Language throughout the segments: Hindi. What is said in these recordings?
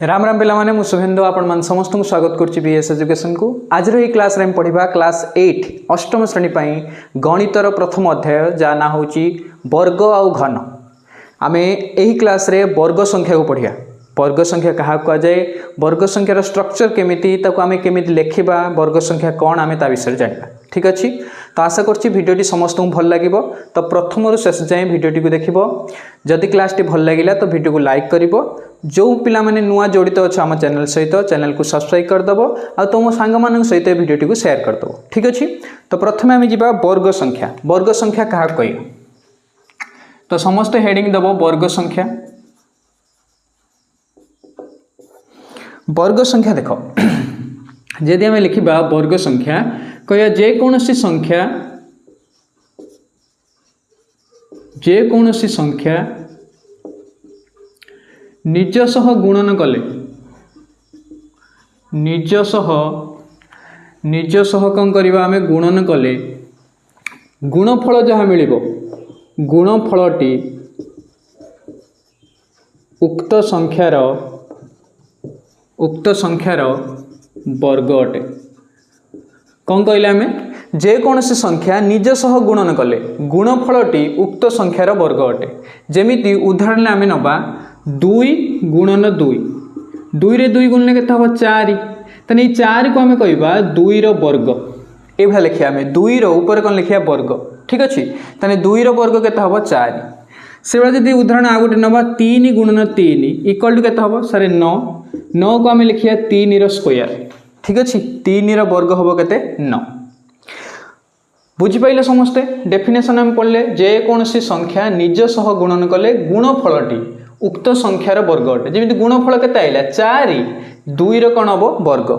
राम राम पिला माने मु शुभेंदु आपण मन समस्त को स्वागत करछि बीएस एजुकेशन को। आज रो क्लास रे हम पढिबा क्लास 8 अष्टम श्रेणी पई गणितर प्रथम अध्याय जा ना होछि वर्ग आउ घन। आमे एही क्लास रे वर्ग संख्या को पढिया। वर्ग संख्या कहा कह जाए, वर्ग संख्यार स्ट्रक्चर केमिति, ताको आमे केमिति लेखिबा, वर्ग संख्या कोन आमे ता विषय जानिबा। ठीक अछि, तो आशा करछि वीडियोटी समस्त को भल लागिबो। तो प्रथम रु शेष जाए वीडियोटी को देखिबो। जदि क्लास टी भल लागिला तो वीडियो को लाइक करिवो। जो पिला माने नुआ जड़ित अच्छा आम चैनल सहित चैनल को सब्सक्राइब करदेव आ तुम सांग मान सहित वीडियोटी को शेयर करदेव। ठीक अच्छे, तो प्रथम आम जा वर्ग संख्या। वर्ग संख्या क्या कह, तो समस्त हेडिंग दब वर्ग संख्या। वर्ग संख्या देख, जदि आम लिखा वर्ग संख्या कह जेकोसी संख्या निज सह गुणन कले, निज सह कौन करवा आमे गुणन कले गुणफल जहाँ मिलिबो, गुणफलटी उक्त संख्यार वर्ग अटे। कौन कहले आमे जेकोसी संख्या निज सह गुणन कले गुणफलटी उक्त संख्यार वर्ग अटे। जेमिति उदाहरण आमे नबा 2 गुणन 2, 2 रे 2 गुणन के हम 4, तने 4 को आम कह 2 रो वर्ग। ये भाई लिखिया आम 2 रो ऊपर कौन लिखिया वर्ग। ठीक अच्छे, तने 2 रो वर्ग के हम 4। से जब उदाहरण आ गए नवा 3 गुणन 3 इक्वल टू के हम सारे 9, 9 को आम लिखिया 3 रो स्क्वायर। ठीक अच्छे, 3 रो वर्ग हम के 9। बुझिपाइले समस्ते, डेफिनेशन आम पढ़ले जेकोसी संख्या निज सह गुणन कले गुणफलटी उक्त संख्यार वर्ग अटे। जमी गुणफल के आइला 4, 2 रो कौन हम वर्ग,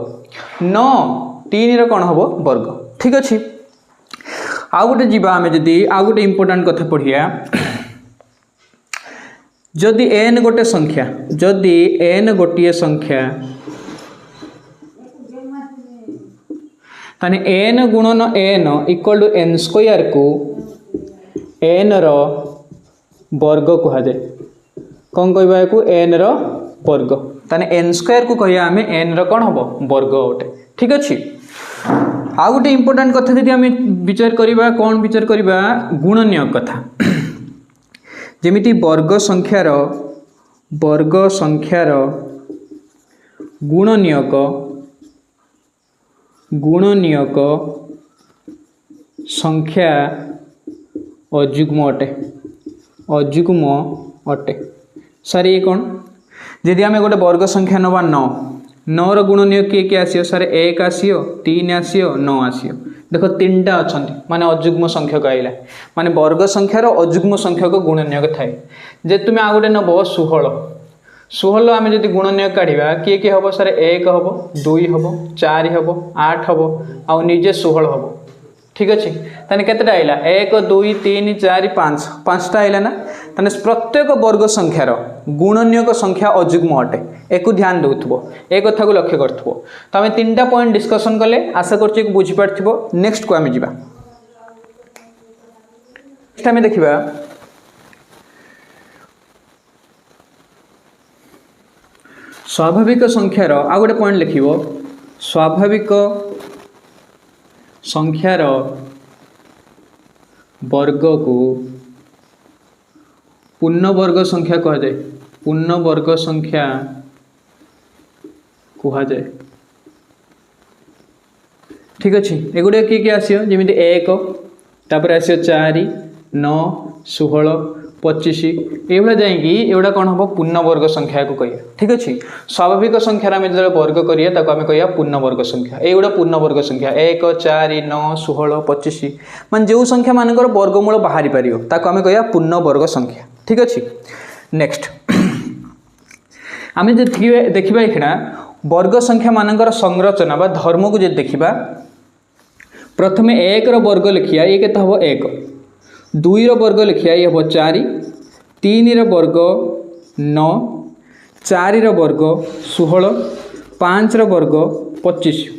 9 3 रो कौन हम वर्ग। ठीक अच्छे, आउ गोटे जीवा आम जदि आउ गोटे इम्पोर्टाट कथा पढ़िया। जदि n गोटे संख्या, जदि n गोटे संख्या ताने n गुणन n equal to n square को n रो वर्ग कह जाए। कौन कहवा को n रो वर्ग, ताने n स्क्वायर को कहिया आमे n रो कौन हम वर्ग अटे। ठीक अच्छे, आउ गोटे इम्पोर्टाट कथा जदि आमे विचार करिबा, कौन विचार करिबा गुणनीयक कथा। जेमिति वर्ग संख्यार गुणनीयक संख्या अजुग्म अटे। सर ये कौन, जदि आम गोटे वर्ग संख्या नवा 9, 9 रो गुणनीयक किए आसियो सर 1 आसियो, 3 आसियो, 9 आसियो। देख 3टा अच्छा माने अजुग्म संख्यक आइला, माने वर्ग संख्यार अजुग्म संख्यक गुणनीयक थाए। जे तुम आ गोटे नब 16, 16 आम जदि गुणनीयक काढ़ा किए हम सर 1 हम, 2 हम, 4 हम, 8 हम, आउ निजे 16 हम। ठीक अच्छे, ताने केतेटा आइला 1 2 3 4 5, 5टा आइला ना। ताने प्रत्येक वर्ग संख्यार गुणनीयक संख्या अजुग्म अटे। एक ध्यान देउथबो, एक कथा को लक्ष्य करथबो। तो आम 3टा पॉइंट डिस्कशन कले, आशा करछि कि बुझी पारथिबो। नेक्स्ट को आम जिबा, नेक्स्ट आम देखिबा स्वाभाविक संख्यार आ गोटे पॉइंट लिखिबो। स्वाभाविक संख्यार वर्ग को पूर्ण वर्ग संख्या कह जाए, पूर्ण वर्ग संख्या कह जाए। ठीक अच्छे, एगुड़े किए आसियो जमी 1 तापर आसियो 4 9 16 25 ये जाकि एगुड़ा कौन हम पूर्ण वर्ग संख्या को कह। ठीक अच्छे, स्वाभाविक संख्यार आम जो वर्ग करिया ताको आम कहिया पूर्ण वर्ग संख्या। एगुड़ा पूर्ण वर्ग संख्या 1 4 9 16 25 मान जो संख्या मानकर वर्गमूल बाहरी पारियो ताको आम कहिया पूर्ण वर्ग संख्या। ठीक अच्छे, नेक्स्ट आम देखिबा एखिना वर्ग संख्या मानकर संरचना बा धर्म को जे देखिबा। प्रथमे 1 रो वर्ग लिखिया, ये केते हबो 1, 2 रो वर्ग लिखिया ये हबो 4, 3 रो वर्ग 9, 4 रो वर्ग 16, 5 रो वर्ग 25,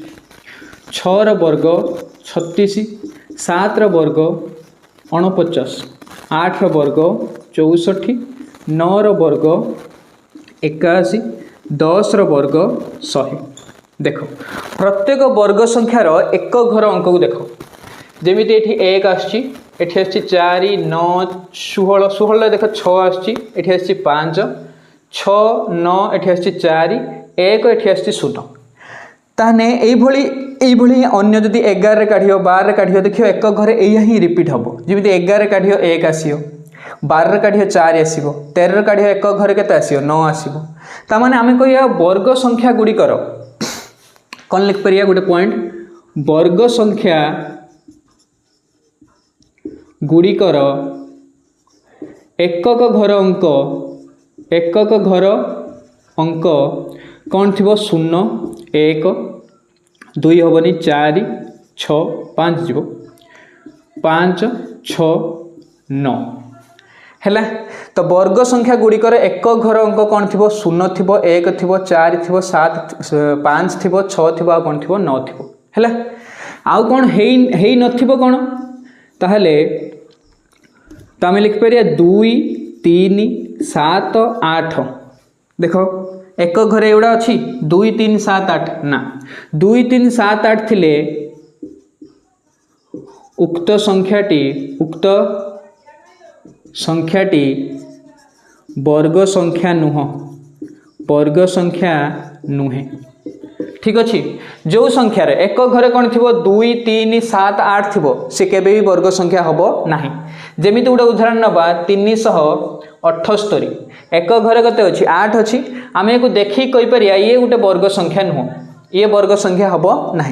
6 रो वर्ग 36, 7 रो वर्ग 49, 8 रो वर्ग 64, 9 रो वर्ग 81, 10 ର वर्ग 100। देख प्रत्येक वर्ग संख्यार एक घर अंक को देख जमी ये 1 आसी 4 9 16 16 देख 6 आसी 5 6 9 ये 4 1 ये 0 ताहने यही अन्य जदि 11 काढ़ 12 काढ़ देखिए एक घर यही रिपीट हम जमी 11 काढ़ 1 आसो 12 काढ़ 4 आसो 13 काढ़ एक घर के 9 आसो ताने आम कह वर्ग संख्या गुड़िकर कौन लिखिपर गोटे पॉइंट वर्ग संख्या गुड़िकर एकक घर अंक कौन थी 0 1 2 हेनी 4 6 5 जीव 5 6 9 है। तो वर्ग संख्या गुड़िकर एक घर अंक कौन थी 0 थी 1 थी 4 थी 7 5 थी 6 थी कौन थी 9 थी है। आउ कौन है नथिबो कौन ताहले तो आम लिखिपर 2 3 7 8 देख एक घर एगुड़ा अच्छी 2 3 7 8 ना 2 3 7 8 थिले उक्त संख्याटी वर्ग संख्या नुहे ठीक अच्छे जो संख्यार एक घर कौन थी 2 3 7 8 थी सी केबे भी वर्ग संख्या हम ना जमी गोटे उदाहरण नवा 378 एक घर कते अच्छी 8 अच्छी आम या देखिए कहीपर ये गोटे वर्ग संख्या नुह ये वर्ग संख्या हम ना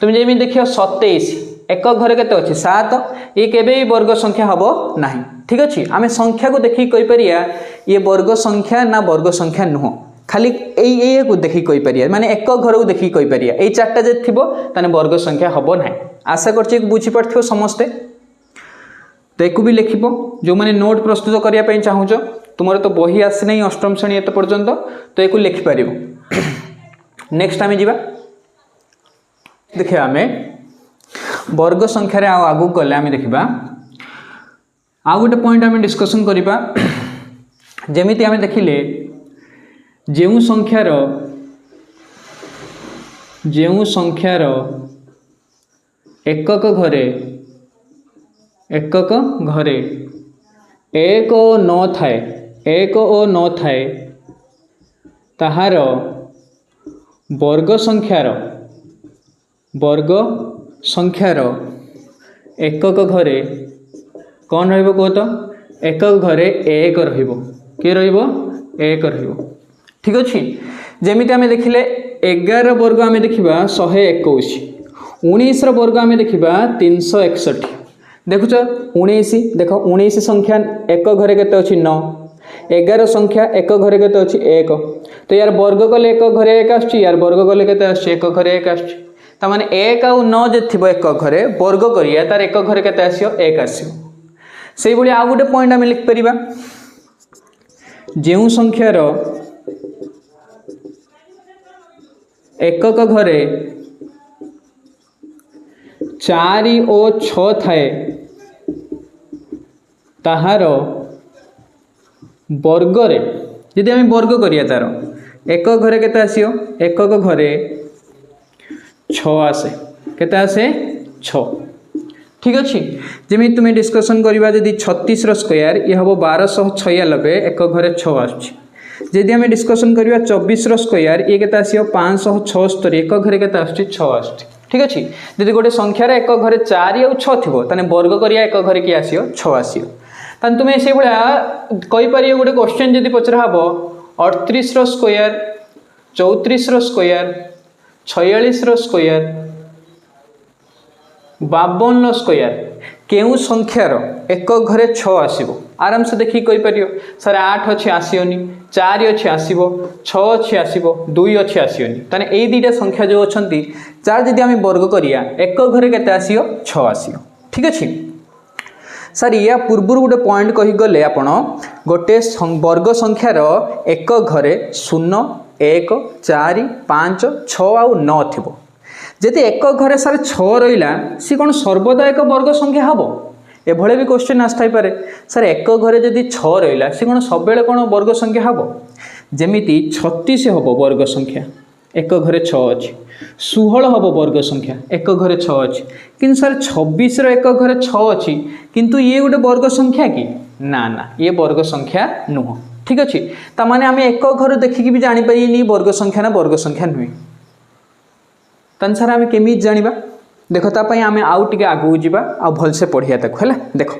तुम जमी देख 27 एक घर के अच्छी 7 ये केबे भी वर्ग संख्या हम ना ठीक अच्छे आम संख्या को देखिए कहीपर ये वर्ग संख्या ना वर्ग संख्या नुह खाली ये को देखिए कहीपर माने एक घर को देखिए कहीपर ये 4टा जब थी ताने वर्ग संख्या हम ना आशा कर बुझीपार समस्ते तो एक भी लिख जो मैंने नोट प्रस्तुत करने चाहूच तुम तो बही आसी ना अष्टम श्रेणी एत पर्यंत तो एक लिखिपर नेक्स्ट आम जा देखिए आम वर्ग संख्यार आगू गले आम देखा आउ गोटे पॉइंट आम डिस्कसन करवा जमी आम देखिले जो संख्यार एकक घरे एक और न थाए ताहार वर्ग संख्यार एकक घरे कौन रह तो एकक घरे 1 किए एक ठीक अच्छे जमी आम देखिले 11 वर्ग आम देखा 121 19 वर्ग आम देखा 361 देखुच 19 देख 19 संख्या एक घरे केते अच्छी 9 11 संख्या एक घरे केते अच्छी 1 तो यार वर्ग कले एक घरे 1 आछी यार वर्ग कले केते आछी एक घरे 1 आछी ता माने 1 आउ 9 जे थिबो एक घरे वर्ग करिया तार एक घरे केते आसियो 1 आसियो सेही भली आ गुटे पॉइंट आम लिख परिबा जेउ संख्यार एकक घरे 4 और 6 थाए ताहार वर्ग रे यदि आम वर्ग करिया तार एक घरे केते आसियो एकक घरे 6 आसे केते आसे 6 ठीक अच्छे जमी तुम्हें डिस्कसन करवा जदि 36 स्क्वायर ये हम 1296 एक घरे 6 आसुची जदि आम डिस्कसन करवा 24 स्क्वायर ये केते आसियो 576 एक घरे केते आसुची 6 आसुची ठीक अच्छे जदि गोटे संख्यार एक घरे 4 और 6 थी ताने वर्ग करिया एक घरे कि आसियो 6 आसियो ताने तुम्हें से भाया कहीपर गोटे क्वेश्चन जदि पचरा हम 38 स्क्वायर 34 स्क्वायर 46 स्क्वायर 52 स्क्वायर केउ संख्यार एक घरे 6 आसो आराम से देखिए कहीपर सर 8 अच्छे आसोनी 4 अच्छे आसो 6 अच्छे आसो 2 अच्छे आसोनी ताने यही दुईटा संख्या जो अच्छा चार जदि आम वर्ग करिया एक घरे केते आसियो 6 आसियो ठीक अच्छे सर या पूर्व गोटे पॉइंट कहीगले आपण गोटे वर्ग संख्यार एक घरे 0 1 4 5 6 आउ 9 थी जदि एक घरे सारे 6 रहा सी कौन सर्वदा एक वर्ग संख्या हम एभले भी क्वेश्चन आसथाई पारे सर एक घरे जदि 6 रहा सी कौन सब कौन वर्ग संख्या हम जेमिति 36 हम वर्ग संख्या एक घरे 6 अच्छी 16 हम वर्ग संख्या एक घरे 6 अच्छी कि सर 26 एक घरे 6 अच्छी किंतु ये गोटे वर्ग संख्या कि ना ना ये वर्ग संख्या नुह ठीक अच्छे ताने आम एक घर देखिकी भी जानीपर वर्ग संख्या ना वर्ग संख्या नुहे तान सर आम केमी जाना देख तापाई आम आउ टे आगू जा आ भलसे पढ़िया है देख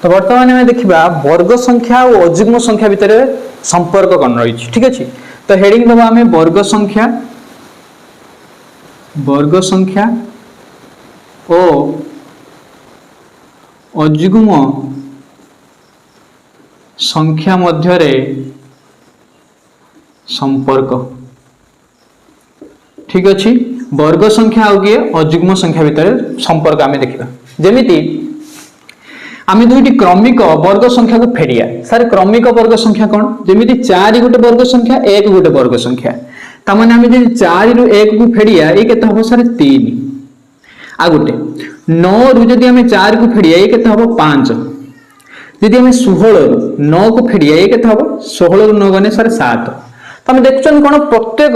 तो बर्तमान आम देखा वर्ग संख्या और अजुग्म संख्या भितर संपर्क कौन रही ठीक अच्छे तो हेडिंग दबा आम वर्ग संख्या और अजुग्म संख्या मध्यरे संपर्क ठीक अच्छे वर्ग संख्या आउ किए अजुग्म संख्या भितर संपर्क आम देखा जमीती आम दुईटी क्रमिक वर्ग संख्या को फेरिया सर क्रमिक वर्ग संख्या कौन जमीती 4 गोटे वर्ग संख्या 1 गोटे वर्ग संख्या ताने आम जो 4 रु 1 को फेरिया ये केते हम सर 3 आ गोटे 9 रु जदि आम 4 को फेरिया ये केते हम 5 जदि आम 16 रु 9 को फेरिया ये केते हम 16 रु 9 गने सर 7 तो आम देखुन कौन प्रत्येक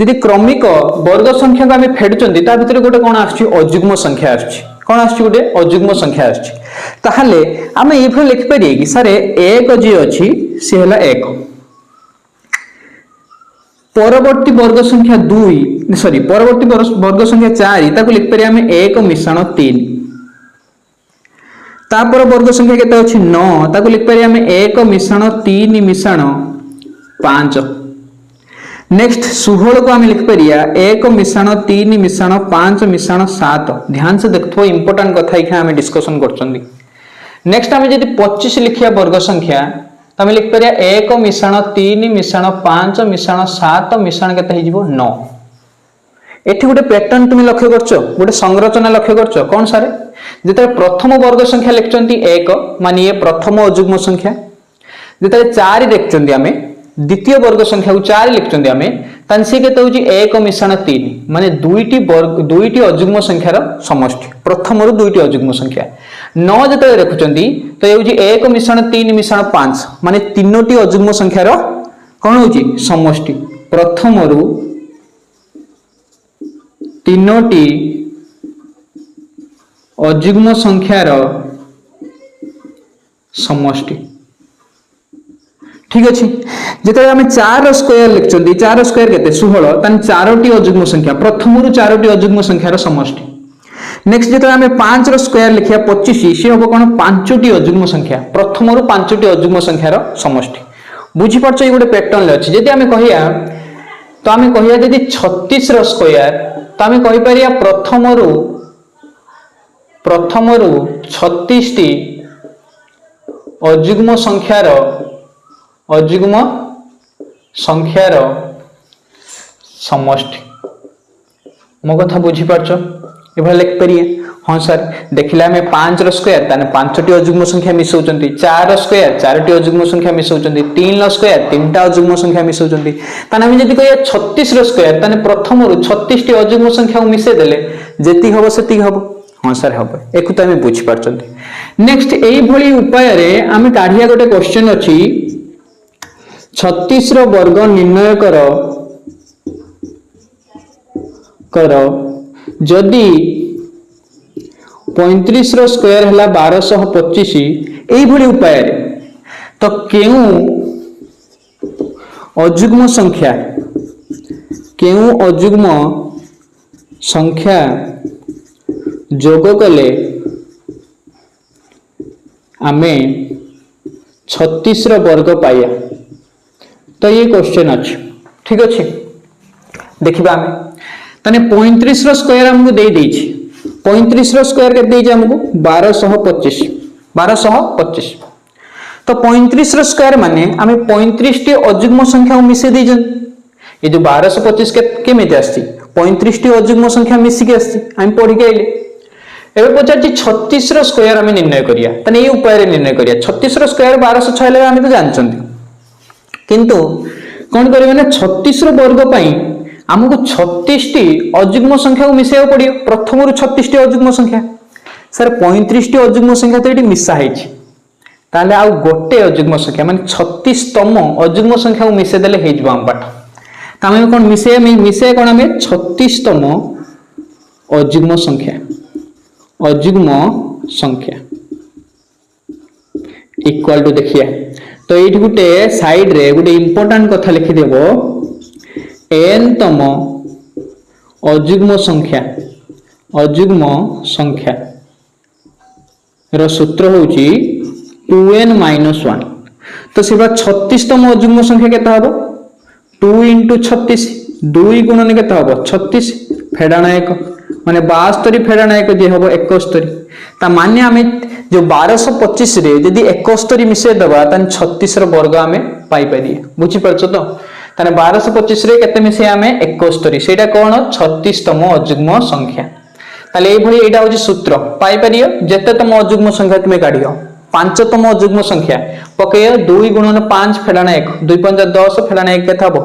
यदि क्रमिक वर्ग संख्या को आम फेडुं ता भीतर गोटे कौन आजुग्म संख्या कौन गोटे अजुग्म संख्या ताहले आम ये लिखिपर कि सर एक जी अच्छी सी है 1 परवर्ती वर्ग संख्या 2 सॉरी परवर्ती वर्ग संख्या 4 ताको लिखिपर आम 1 मिश्रण 3 तापर वर्ग संख्या केते अच्छी 9 ताको लिखिपर आम 1 मिश्रण 3 मिश्रण 5 नेक्स्ट 16 को आम लिखिपर 1 मिश्रण 3 मिश्रण 5 मिश्रण 7 ध्यान से देखो इंपोर्टेंट कथा ही आम डिस्कसन कर नेक्स्ट आम जब 25 लिखिया वर्ग संख्या तो आम लिखिपर 1 मिश्रण 3 मिश्रण 5 मिश्रण 7 मिश्रण के 9 एठी गोटे पैटर्न तुम लक्ष्य करछ गोटे संरचना लक्ष्य करछ कौन सारे जिते प्रथम वर्ग संख्या लिखचंती 1 माने ये प्रथम अजुग्म संख्या जिते 4 लिखचंती आम द्वितीय वर्ग संख्या को 4 लिखचंती आम तान सी केते होची 1 मिश्रण 3 माने दुईटी अजुग्म संख्यार समष्टि प्रथम रु दुईटी अजुग्म संख्या 9 जते रखुचंती तो ये होची 1 मिश्रण 3 मिश्रण 5 माने तीनोटी अजुग्म संख्यार कौन होची समष्टि प्रथम रु तीनोटी अजुग्म संख्यार समष्टि ठीक अच्छे जिते आम 4 स्क्वायर लिखुं 4 स्क्वायर के 16 तान 4टी अजुग्म संख्या प्रथम रु 4टी अजुग्म संख्यार समष्टि नेक्स्ट जो आम 5 स्क्वायर लिखा 25 सी हम कौन 5टी अजुग्म संख्या प्रथम रु 5टी अजुग्म संख्यार समष्टि बुझीपार ये गोटे पैटर्न अच्छी जब आम कह तो आम कह जब 36 स्क्वायर तो आम कहीपर प्रथम रु 36टी अजुग्म संख्यार समष्टि मो कथा बुझीपार ये लिखिपर हाँ सर देखिले आम 5 स्क्वायर ताने 5टी अजुग्म संख्या मिसाउछंती 4 स्क्वायर 4टी अजुग्म संख्या मिसाउछंती 3 स्क्वायर 3टा अजुग्म संख्या मिसाउछंती ताने आम जदि कहिया 36 स्क्वायर ताने प्रथम रु 36टी अजुग्म संख्या को मिसाई देले जेति हबो सेति हबो हाँ सर हम एक तो आम बुझीपार नेक्स्ट यही उपाय रे आम काढ़िया गोटे क्वेश्चन अच्छी 36 वर्ग निर्णय कर जदि 35 स्क्वायर है 1225 यही उपाय रे तो क्यों अजुग्म संख्या जोग कले आमे 36 वर्ग पाया तो ये क्वेश्चन अच्छे ठीक अच्छे देखा आम ताने 35 स्क्वायर आमको दे 35 स्क्वायर के आमको 1225 तो 35 स्क्वायर माने आम 35टी अजुग्म संख्या को मिसे ये जो 1225 केमी आसी 35टी अजुग्म संख्या मिसिकी आम पढ़ी आइले एवं पचार 36 स्क्वायर आम निर्णय करिया ये उपाय निर्णय करिया 36 स्क्वायर 1206 आम तो जानते किंतु कौन करें 36 वर्ग आमको 36टी अजुग्म संख्या को मिसाइक पड़ो प्रथम रु 36टी अजुग्म संख्या सर 35टी अजुग्म संख्या तो ये मिसा ताले आउ गोटे अजुग्म संख्या माने 36तम अजुग्म संख्या को मिसे देले हे जबो हम पाठ तमे कोन मिसे कोन हमें 36तम अजुग्म संख्या इक्वल टू देखिए तो ये गोटे साइड रे गोटे इंपोर्टेंट कथा लिखि देबो n तम अजुग्म संख्या रो सूत्र होची 2n - 1 तो सिबा 36तम अजुग्म संख्या केता हबो 2 * 36 2 गुणन केता हबो 36 फेडाणा 1 माने 72 फेडाणा 1 जे हबो 71 ता माने हमें जो 1225 रे यदि 71 मिसे दबा तन 36 रो वर्ग हमें पाई परिए बुझी परछो तो तने 1225 रे केते मिसे हमें 71 सेटा कोन 36तम अजुग्म संख्या ताले ए भली एटा होची सूत्र पाई परियो जेते तम अजुग्म संख्या तुमे काढियो 5तम अजुग्म संख्या पके 2 * 5 फेडाणा 1 2 * 5 10 फेडाणा 1 केता हबो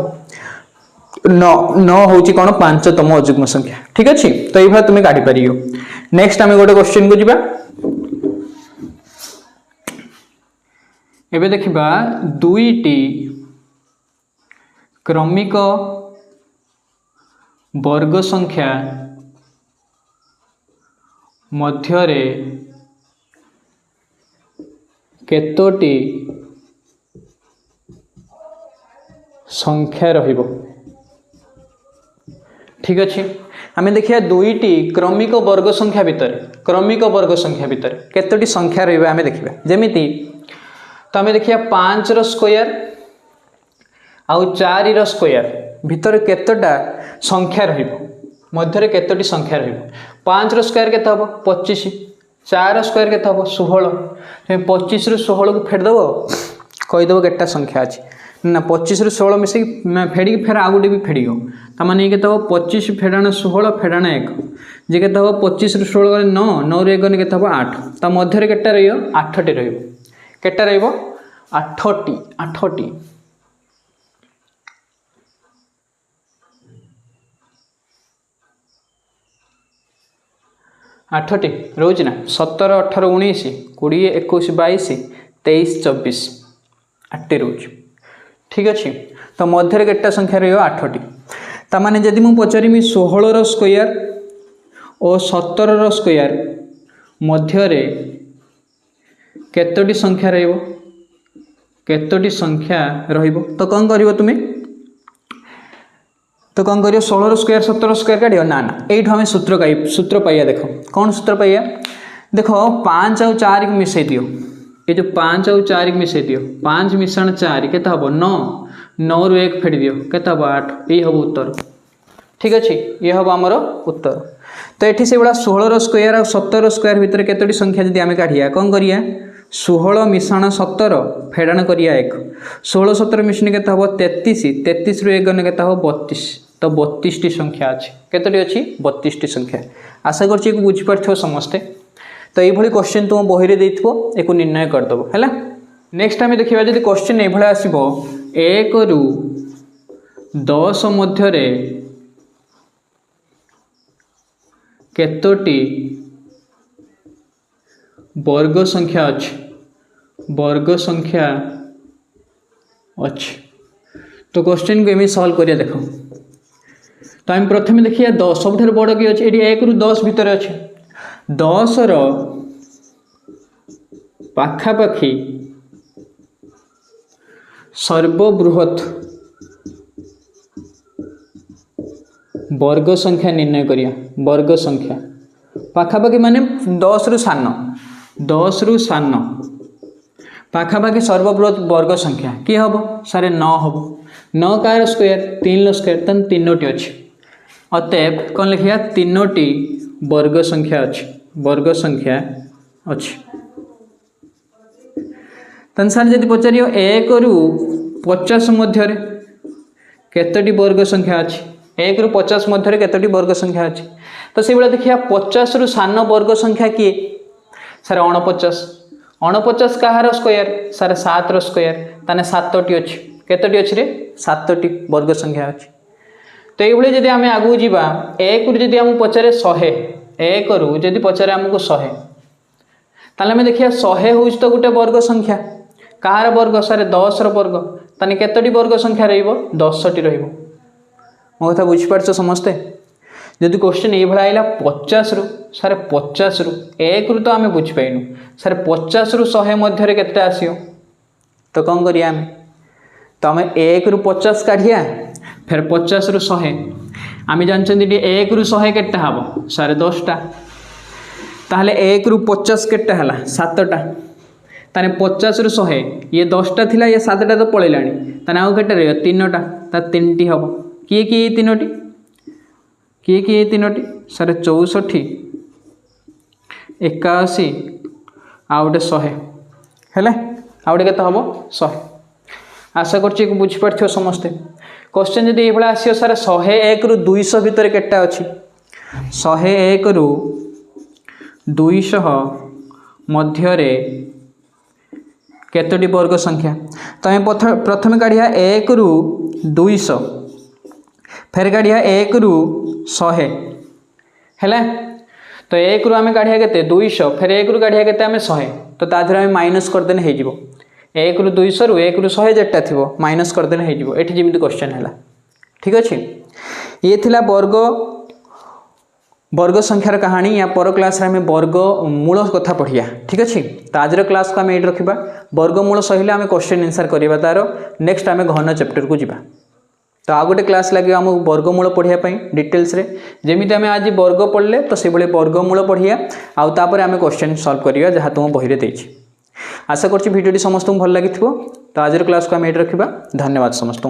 9 होची कोन 5तम अजुग्म संख्या ठीक अछि तो ए भली तुमे काढी परियो नेक्स्ट हमें गोटे क्वेश्चन को जिबा एबे देखिबा दुईटी क्रमिक वर्ग संख्या मध्यरे केतोटी संख्या रहिबो ठीक अछि हमें देखिया दुईटी क्रमिक वर्ग संख्या भितर केतोटी संख्या रहिबा हमें देखिबा जेमिति तो हमें देखिया 5 रो स्क्वायर आउ 4 रो स्क्वायर भितर केतोटा संख्या रहिबो मध्यरे केतोटी संख्या रहिबो 5 रो स्क्वायर केता हबो 25 4 रो स्क्वायर केता हबो 16 हम 25 रो 16 को फेड दबो कहि दबो केटा संख्या अछि ना 25 रो 16 मिसे फेडी फेर आ गुडी भी फेडियो त माने केता हबो 25 फेडाणा 16 फेडाणा 1 जे केता हबो 25 रो 16 रे 9 9 रे 1 केता हबो 8 त मध्यरे केटा रहियो 8 टी रहिबो केटा रहिबो 8 टी आठटी रोज ना 17 18 19 20 21 22 23 24 8 रोज ठीक अच्छे तो मध्य केटा संख्या रही 8टी ताने जदि मुझे पचारि 16 रो स्क्वायर और 17 रो स्क्वायर मध्य केतोटी संख्या रहिबो तो कौन करिवो तुमे तो कौन करियो 16 रो स्क्वायर 17 रो स्क्वायर काढियो ना एठो हमें सूत्र पाइया देखो कौन सूत्र पाइया देखो 5 और 4 को मिसई दियो ये जो 5 और 4 को मिसई दियो 5 मिश्रण 4 केता हबो 9 9 रु 1 फेडी दियो केता हबो 8 ये हबो उत्तर ठीक अछि ये हबो हमर उत्तर तो एठी से बडा 16 रो स्क्वायर और 17 रो स्क्वायर भीतर केतोटी संख्या जदी हमें काढिया कौन करिया 16 मिश्रण 17 फेडाण करिया 1 16 17 मिश्रण केता हबो 33 33 रु 1 गने केता हबो 32 तो 32 टी संख्या अछि केतोटी अछि 32 टी संख्या आशा करछि को बुझि परथो समस्ते तो ये भली क्वेश्चन तुम बही रे देथिबो एको निर्णय कर दबो हैला नेक्स्ट टाइम देखिबा जदी क्वेश्चन ए भली आसीबो 1 रु 10 मध्य रे केतोटी वर्ग संख्या अछि तो क्वेश्चन को एमि सॉल्व करिया देखो तो हम प्रथम देखिए 10 सब बड़ कि अच्छे ये 1 रु 10 भितर अच्छे 10 रो पाखापाखी सर्वबृहत वर्ग संख्या निर्णय करिया वर्ग संख्या पाखापाखी माने 10 रु सान पाखापाखी सर्वबृहत वर्ग संख्या कि हम सारे 9 हम 9 कार स्क्वायर 3 लो स्क्वायर तन 3टी अच्छे अतएव कौन लिखिया 3टी वर्ग संख्या अच्छी तन सार जदि पचार 1 रु 50 मध्य केतोटी वर्ग संख्या अच्छी 1 रु 50 मध्य केतोटी वर्ग संख्या अच्छी तो से भाया देखिए 50 रु सान वर्ग संख्या किए सारे 49 कहार स्क्वायर सारे 7 रो स्क्वायर ताने 7टी अच्छी केतोटी अच्छी रे 7टी वर्ग संख्या अच्छी तो ये जदि आम आगू जावा 1 रु जदि आमको पचारे 100 1 रु जदि पचारे आमको 100 ताले आम देखिए 100 हूँ तो गोटे वर्ग संख्या कहार वर्ग सारे 10 वर्ग ताने केतोटी वर्ग संख्या रहिबो 10टी रहिबो मो कथा बुझिपारछ समस्ते जदि क्वेश्चन ये भाई आइला 50 रु सारे 50 रु 1 रु तो आम बुझिपाइनु सारे 50 रु 100 मध्य केते आसियो तो कौन करिया आम तो आम 1 रु 50 काढ़िया फिर 50 रु 100 आम जानते 1 रु 100 केटा हम सारे 10टा ताहले 1 रु 50 केटा है 7टा ताने 50 रु 100 ये 10टा थिला ये 7टा तो पलैलाणी ताने आउ केटा रहियो 3टा ता 3टी हम किए किए 3टी किए किए 3टी सारे 64 81 आउ गोटे 100 हेले आउ गोटे केते हम 100 आशा करछि बुझी पारथियो समस्ते क्वेश्चन जदि ये भला आसियो सारे 101 रु 200 भितर केटा अछि 101 रु 200 मध्य केतोटी वर्ग संख्या तो आम प्रथम काढ़िया 1 रु 200 फिर काढ़िया 1 रु 100 है तो 1 रु आम काढ़िया केते 200 फिर 1 रु काढ़िया केते आम 100 तो ताधर आम माइनस करदेने हो जिवो 1 रु 200 रु 1 रु 100 जेटा थी माइनस करदेने हो जिवो एठी जेमिति क्वेश्चन है ठीक अच्छे ये थिला वर्ग संख्यार कहानी या पर क्लास रे वर्ग मूल कथा पढ़िया ठीक अच्छे तो आज क्लास को आम ये रखा वर्गमूल सहित आम क्वेश्चन आंसर करवा तार नेक्स्ट आम घन चैप्टर को जीवा तो आ गोटे क्लास लगे आम वर्गमूल पढ़ाई डिटेल्स रे जमी आम आज वर्ग पढ़ले तो से वर्गमूल पढ़िया आउ तापर आम क्वेश्चन सॉल्व करिया जहाँ तुम बही रे देछि आशा करछि भिडियोटी समस्त भल लगी तो आज क्लास को आम ये रखा धन्यवाद समस्त।